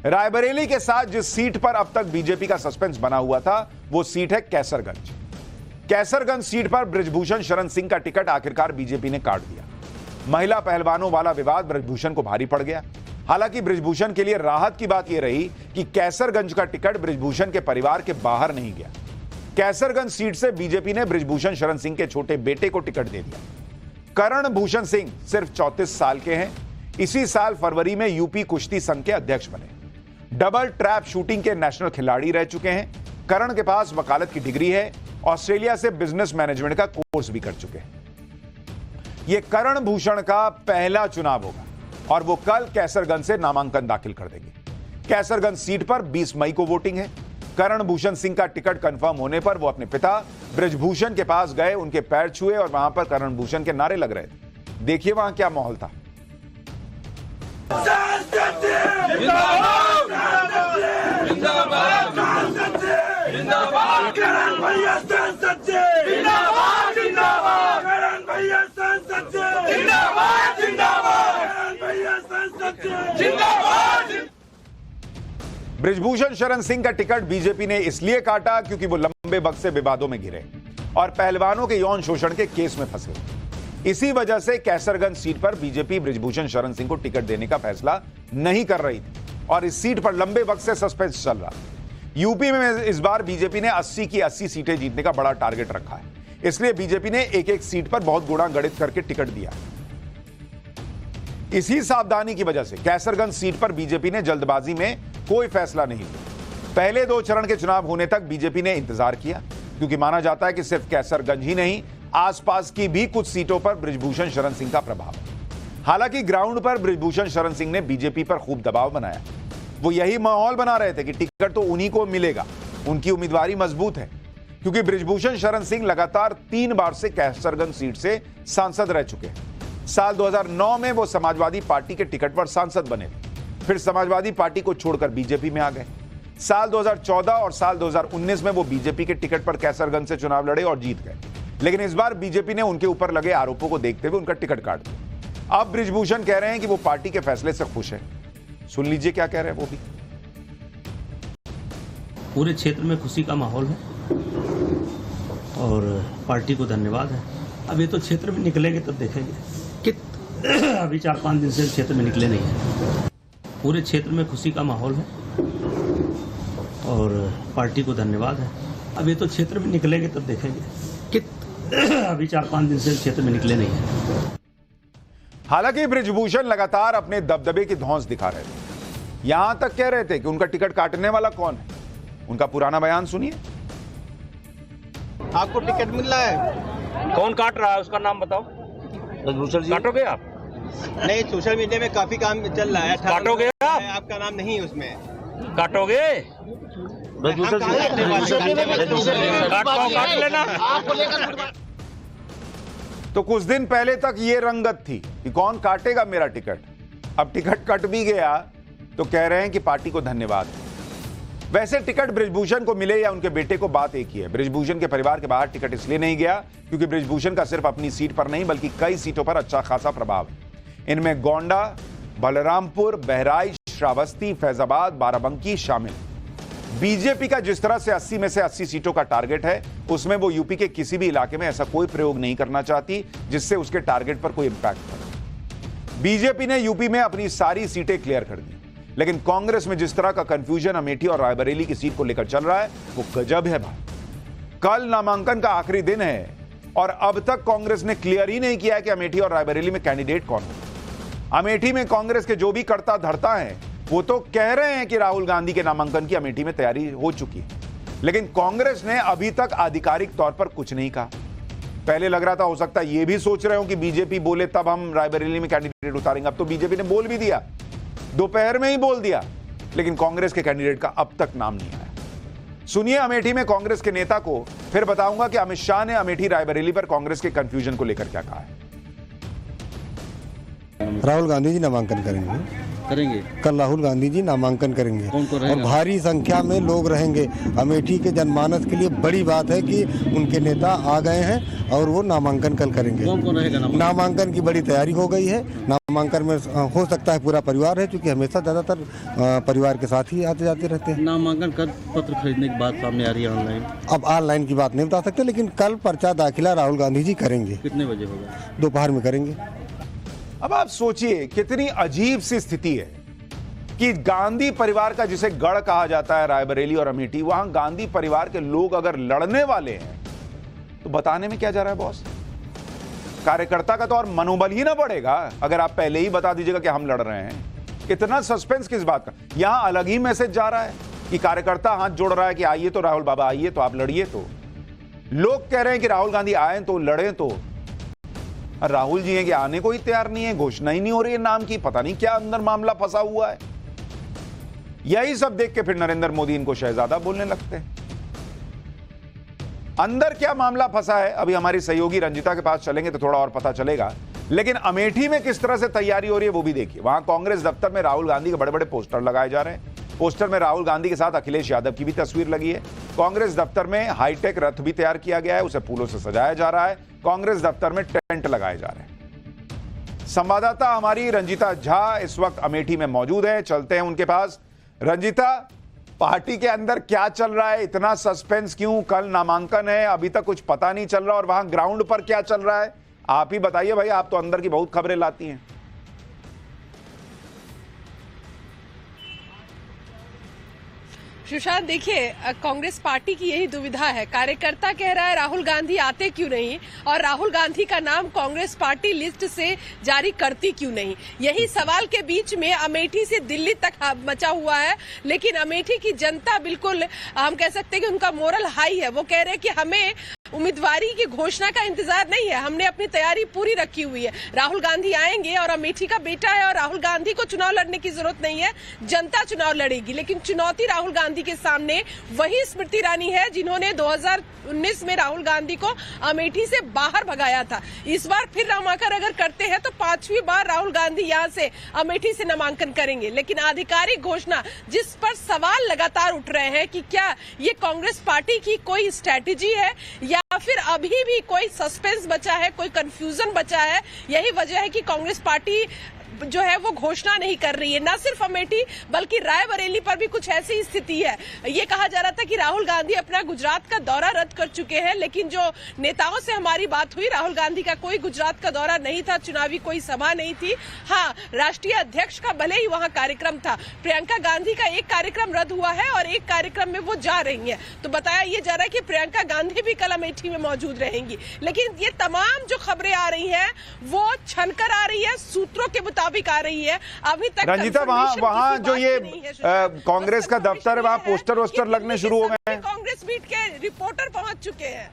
रायबरेली के साथ जिस सीट पर अब तक बीजेपी का सस्पेंस बना हुआ था वो सीट है कैसरगंज। कैसरगंज सीट पर बृजभूषण शरण सिंह का टिकट आखिरकार बीजेपी ने काट दिया। महिला पहलवानों वाला विवाद बृजभूषण को भारी पड़ गया। हालांकि बृजभूषण के लिए राहत की बात यह रही कि कैसरगंज का टिकट बृजभूषण के परिवार के बाहर नहीं गया। कैसरगंज सीट से बीजेपी ने बृजभूषण शरण सिंह के छोटे बेटे को टिकट दे दिया। करण भूषण सिंह सिर्फ 34 साल के हैं। इसी साल फरवरी में यूपी कुश्ती संघ के अध्यक्ष बने। डबल ट्रैप शूटिंग के नेशनल खिलाड़ी रह चुके हैं। करण के पास वकालत की डिग्री है। ऑस्ट्रेलिया से बिजनेस मैनेजमेंट का कोर्स भी कर चुके हैं। यह करण भूषण का पहला चुनाव होगा और वो कल कैसरगंज से नामांकन दाखिल कर देंगे। कैसरगंज सीट पर 20 मई को वोटिंग है। करण भूषण सिंह का टिकट कंफर्म होने पर वो अपने पिता बृजभूषण के पास गए, उनके पैर छुए और वहां पर करण भूषण के नारे लग रहे थे। देखिए वहां क्या माहौल था। बृजभूषण शरण सिंह का टिकट बीजेपी ने इसलिए काटा क्योंकि वो लंबे वक्त से विवादों में घिरे और पहलवानों के यौन शोषण के केस में फंसे। इसी वजह से कैसरगंज सीट पर बीजेपी बृजभूषण शरण सिंह को टिकट देने का फैसला नहीं कर रही थी और इस सीट पर लंबे वक्त से सस्पेंस चल रहा। यूपी में इस बार बीजेपी ने 80 की 80 सीटें जीतने का बड़ा टारगेट रखा है। इसलिए बीजेपी ने एक एक सीट पर बहुत गुणा गणित करके टिकट दिया। इसी सावधानी की वजह से कैसरगंज सीट पर बीजेपी ने जल्दबाजी में कोई फैसला नहीं लिया। पहले 2 चरण के चुनाव होने तक बीजेपी ने इंतजार किया क्योंकि माना जाता है कि सिर्फ कैसरगंज ही नहीं, आसपास की भी कुछ सीटों पर बृजभूषण शरण सिंह का प्रभाव है। हालांकि ग्राउंड पर बृजभूषण शरण सिंह ने बीजेपी पर खूब दबाव बनाया। वो यही माहौल बना रहे थे कि टिकट तो उन्हीं को मिलेगा, उनकी उम्मीदवारी मजबूत है क्योंकि बृजभूषण शरण सिंह लगातार 3 बार से कैसरगंज सीट से सांसद रह चुके हैं। साल 2009 में वो समाजवादी पार्टी के टिकट पर सांसद बने, फिर समाजवादी पार्टी को छोड़कर बीजेपी में आ गए। साल 2014 और साल 2019 में वो बीजेपी के टिकट पर कैसरगंज से चुनाव लड़े और जीत गए। लेकिन इस बार बीजेपी ने उनके ऊपर लगे आरोपों को देखते हुए उनका टिकट काट दिया। अब बृजभूषण कह रहे हैं कि वो पार्टी के फैसले से खुश है। सुन लीजिए क्या कह रहे हैं वो भी। पूरे क्षेत्र में खुशी का माहौल है और पार्टी को धन्यवाद है। अब ये तो क्षेत्र में निकलेंगे तब देखेंगे कि अभी 4-5 दिन से क्षेत्र में निकले नहीं है। पूरे क्षेत्र में खुशी का माहौल है और पार्टी को धन्यवाद है। अब ये तो क्षेत्र में निकलेंगे तब देखेंगे कि अभी 4-5 दिन से क्षेत्र में निकले नहीं है। हालांकि बृजभूषण लगातार अपने दबदबे की धौंस दिखा रहे थे। यहां तक कह रहे थे कि उनका टिकट काटने वाला कौन है। उनका पुराना बयान सुनिए। आपको टिकट मिल रहा है? कौन काट रहा है उसका नाम बताओ। बृजभूषण जी काटोगे आप? नहीं, सोशल मीडिया में काफी काम चल रहा है। काटोगे आप? आपका नाम नहीं है उसमें। काटोगे? काट लेना। तो कुछ दिन पहले तक ये रंगत थी कि कौन काटेगा मेरा टिकट। अब टिकट कट भी गया तो कह रहे हैं कि पार्टी को धन्यवाद है। वैसे टिकट बृजभूषण को मिले या उनके बेटे को, बात एक ही है। बृजभूषण के परिवार के बाहर टिकट इसलिए नहीं गया क्योंकि बृजभूषण का सिर्फ अपनी सीट पर नहीं बल्कि कई सीटों पर अच्छा खासा प्रभाव है। इनमें गोंडा, बलरामपुर, बहराइच, श्रावस्ती, फैजाबाद, बाराबंकी शामिल। बीजेपी का जिस तरह से 80 में से 80 सीटों का टारगेट है, उसमें वो यूपी के किसी भी इलाके में ऐसा कोई प्रयोग नहीं करना चाहती जिससे उसके टारगेट पर कोई इंपैक्ट पड़े। बीजेपी ने यूपी में अपनी सारी सीटें क्लियर कर दी, लेकिन कांग्रेस में जिस तरह का कंफ्यूजन अमेठी और रायबरेली की सीट को लेकर चल रहा है वो गजब है भाई। कल नामांकन का आखिरी दिन है और अब तक कांग्रेस ने क्लियर ही नहीं किया है कि अमेठी और रायबरेली में कैंडिडेट कौन होगा। अमेठी में कांग्रेस के जो भी करता धरता है वो तो कह रहे हैं कि राहुल गांधी के नामांकन की अमेठी में तैयारी हो चुकी है, लेकिन कांग्रेस ने अभी तक आधिकारिक तौर पर कुछ नहीं कहा। पहले लग रहा था हो सकता है ये भी सोच रहे हो कि बीजेपी बोले तब हम रायबरेली में कैंडिडेट उतारेंगे। अब तो बीजेपी ने बोल भी दिया, दोपहर में ही बोल दिया, लेकिन कांग्रेस के कैंडिडेट का अब तक नाम नहीं आया। सुनिए अमेठी में कांग्रेस के नेता को, फिर बताऊंगा कि अमित शाह ने अमेठी रायबरेली पर कांग्रेस के कंफ्यूजन को लेकर क्या कहा है। राहुल गांधी जी नामांकन करेंगे। करेंगे? कल राहुल गांधी जी नामांकन करेंगे। कौन कौन रहेगा? और भारी संख्या में लोग रहेंगे। अमेठी के जनमानस के लिए बड़ी बात है कि उनके नेता आ गए हैं और वो नामांकन कल करेंगे। कौन कौन रहेगा? नामांकन की बड़ी तैयारी हो गई है। नामांकन में हो सकता है पूरा परिवार है, क्योंकि हमेशा ज्यादातर परिवार के साथ ही आते जाते रहते हैं। नामांकन कर पत्र खरीदने की बात सामने आ रही है ऑनलाइन। अब ऑनलाइन की बात नहीं बता सकते, लेकिन कल पर्चा दाखिला राहुल गांधी जी करेंगे। कितने बजे होगा? दोपहर में करेंगे। अब आप सोचिए कितनी अजीब सी स्थिति है कि गांधी परिवार का जिसे गढ़ कहा जाता है रायबरेली और अमेठी, वहां गांधी परिवार के लोग अगर लड़ने वाले हैं तो बताने में क्या जा रहा है बॉस? कार्यकर्ता का तो और मनोबल ही ना बढ़ेगा अगर आप पहले ही बता दीजिएगा कि हम लड़ रहे हैं। कितना सस्पेंस किस बात का? यहां अलग ही मैसेज जा रहा है कि कार्यकर्ता हाथ जोड़ रहा है कि आइए तो राहुल बाबा आइए तो आप लड़िए। तो लोग कह रहे हैं कि राहुल गांधी आए तो लड़े, तो राहुल जी हैं कि आने को ही तैयार नहीं है, घोषणा ही नहीं हो रही है नाम की। पता नहीं क्या अंदर मामला फंसा हुआ है। यही सब देख के फिर नरेंद्र मोदी इनको शहजादा बोलने लगते हैं। अंदर क्या मामला फंसा है अभी हमारी सहयोगी रंजिता के पास चलेंगे तो थोड़ा और पता चलेगा। लेकिन अमेठी में किस तरह से तैयारी हो रही है वो भी देखिए। वहां कांग्रेस दफ्तर में राहुल गांधी के बड़े बड़े पोस्टर लगाए जा रहे हैं। पोस्टर में राहुल गांधी के साथ अखिलेश यादव की भी तस्वीर लगी है। कांग्रेस दफ्तर में हाईटेक रथ भी तैयार किया गया है, उसे फूलों से सजाया जा रहा है। कांग्रेस दफ्तर में टेंट लगाए जा रहे हैं। संवाददाता हमारी रंजिता झा इस वक्त अमेठी में मौजूद है, चलते हैं उनके पास। रंजिता, पार्टी के अंदर क्या चल रहा है? इतना सस्पेंस क्यों? कल नामांकन है, अभी तक कुछ पता नहीं चल रहा, और वहां ग्राउंड पर क्या चल रहा है आप ही बताइए भाई, आप तो अंदर की बहुत खबरें लाती हैं। सुशांत, देखिए कांग्रेस पार्टी की यही दुविधा है। कार्यकर्ता कह रहा है राहुल गांधी आते क्यों नहीं, और राहुल गांधी का नाम कांग्रेस पार्टी लिस्ट से जारी करती क्यों नहीं। यही सवाल के बीच में अमेठी से दिल्ली तक मचा हुआ है। लेकिन अमेठी की जनता बिल्कुल, हम कह सकते हैं कि उनका मोरल हाई है। वो कह रहे हैं कि हमें उम्मीदवारी की घोषणा का इंतजार नहीं है, हमने अपनी तैयारी पूरी रखी हुई है। राहुल गांधी आएंगे और अमेठी का बेटा है और राहुल गांधी को चुनाव लड़ने की जरूरत नहीं है, जनता चुनाव लड़ेगी। लेकिन चुनौती राहुल गांधी के सामने वही स्मृति ईरानी है जिन्होंने 2019 में राहुल गांधी को अमेठी से बाहर भगाया था। इस बार फिर नामांकन अगर करते हैं तो 5वीं बार राहुल गांधी यहां से अमेठी से नामांकन करेंगे। लेकिन आधिकारिक घोषणा जिस पर सवाल लगातार उठ रहे हैं कि क्या ये कांग्रेस पार्टी की कोई स्ट्रैटेजी है या फिर अभी भी कोई सस्पेंस बचा है, कोई कंफ्यूजन बचा है। यही वजह है कि कांग्रेस पार्टी जो है वो घोषणा नहीं कर रही है। न सिर्फ अमेठी बल्कि रायबरेली पर भी कुछ ऐसी स्थिति है। ये कहा जा रहा था कि राहुल गांधी अपना गुजरात का दौरा रद्द कर चुके हैं, लेकिन जो नेताओं से हमारी बात हुई, राहुल गांधी का कोई गुजरात का दौरा नहीं था, चुनावी कोई सभा नहीं थी। हाँ, राष्ट्रीय अध्यक्ष का भले ही वहां कार्यक्रम था, प्रियंका गांधी का एक कार्यक्रम रद्द हुआ है और एक कार्यक्रम में वो जा रही है। तो बताया ये जा रहा है कि प्रियंका गांधी भी कल अमेठी में मौजूद रहेंगी। लेकिन ये तमाम जो खबरें आ रही है वो छनकर आ रही है, सूत्रों के मुताबिक आ रही है। अभी तक रंजिता, वहां जो ये कांग्रेस का दफ्तर है वहां पोस्टर वोस्टर लगने शुरू हो गए हैं। कांग्रेस बीट के रिपोर्टर पहुंच चुके हैं।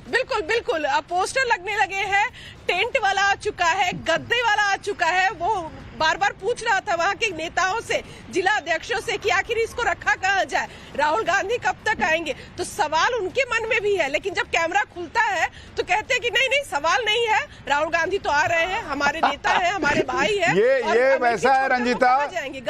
बिल्कुल बिल्कुल, पोस्टर लगने लगे हैं, टेंट वाला आ चुका है, गद्दे वाला आ चुका है। वो बार बार पूछ रहा था वहां के नेताओं से, जिला अध्यक्षों से कि आखिर इसको रखा कहां जाए, राहुल गांधी कब तक आएंगे। तो सवाल उनके मन में भी है, लेकिन जब कैमरा खुलता है तो कहते हैं कि नहीं नहीं, सवाल नहीं है, राहुल गांधी तो आ रहे हैं, हमारे नेता हैं, हमारे भाई हैं। ये वैसा है रंजिता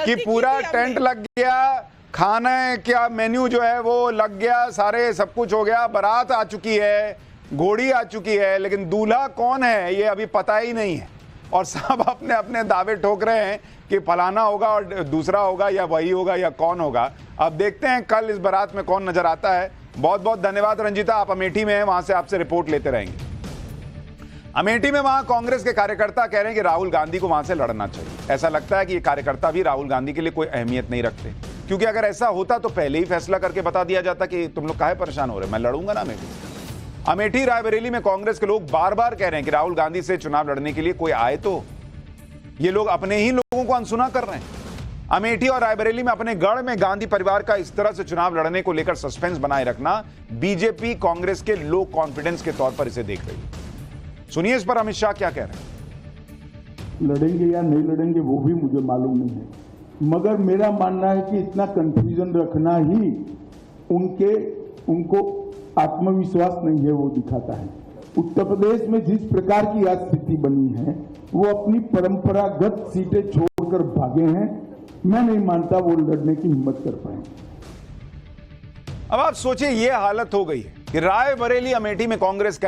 कि पूरा टेंट लग गया, खाना क्या मेन्यू जो है वो लग गया, सारे सब कुछ हो गया, बारात आ चुकी है, घोड़ी आ चुकी है, लेकिन दूल्हा कौन है ये अभी पता ही नहीं है। और सब अपने अपने दावे ठोक रहे हैं कि फलाना होगा और दूसरा होगा या वही होगा या कौन होगा। अब देखते हैं कल इस बारात में कौन नजर आता है। बहुत बहुत धन्यवाद रंजिता, आप अमेठी में हैं, वहां से आपसे रिपोर्ट लेते रहेंगे। अमेठी में वहां कांग्रेस के कार्यकर्ता कह रहे हैं कि राहुल गांधी को वहां से लड़ना चाहिए। ऐसा लगता है कि ये कार्यकर्ता भी राहुल गांधी के लिए कोई अहमियत नहीं रखते, क्योंकि अगर ऐसा होता तो पहले ही फैसला करके बता दिया जाता कि तुम लोग काहे परेशान हो रहे, मैं लड़ूंगा ना अमेठी रायबरेली में कांग्रेस के लोग बार बार कह रहे हैं कि राहुल गांधी से चुनाव लड़ने के लिए कोई आए तो। ये लोग अपने ही लोगों को अनसुना कर रहे हैं। अमेठी और रायबरेली में अपने गढ़ में गांधी परिवार का इस तरह से चुनाव लड़ने को लेकर सस्पेंस बनाए रखना बीजेपी कांग्रेस के लो कॉन्फिडेंस के तौर पर इसे देख रही है। सुनिए इस पर अमित शाह क्या कह रहे हैं। लड़ेंगे या नहीं लड़ेंगे वो भी मुझे मालूम नहीं है, मगर मेरा मानना है कि इतना कंफ्यूजन रखना ही उनको आत्मविश्वास नहीं है वो दिखाता है। उत्तर प्रदेश में जिस प्रकार की आज स्थिति बनी है वो अपनी परंपरागत सीटें छोड़कर भागे हैं। मैं नहीं मानता वो लड़ने की हिम्मत कर पाएंगे। अब आप सोचिए, ये हालत हो गई है कि रायबरेली अमेठी में कांग्रेस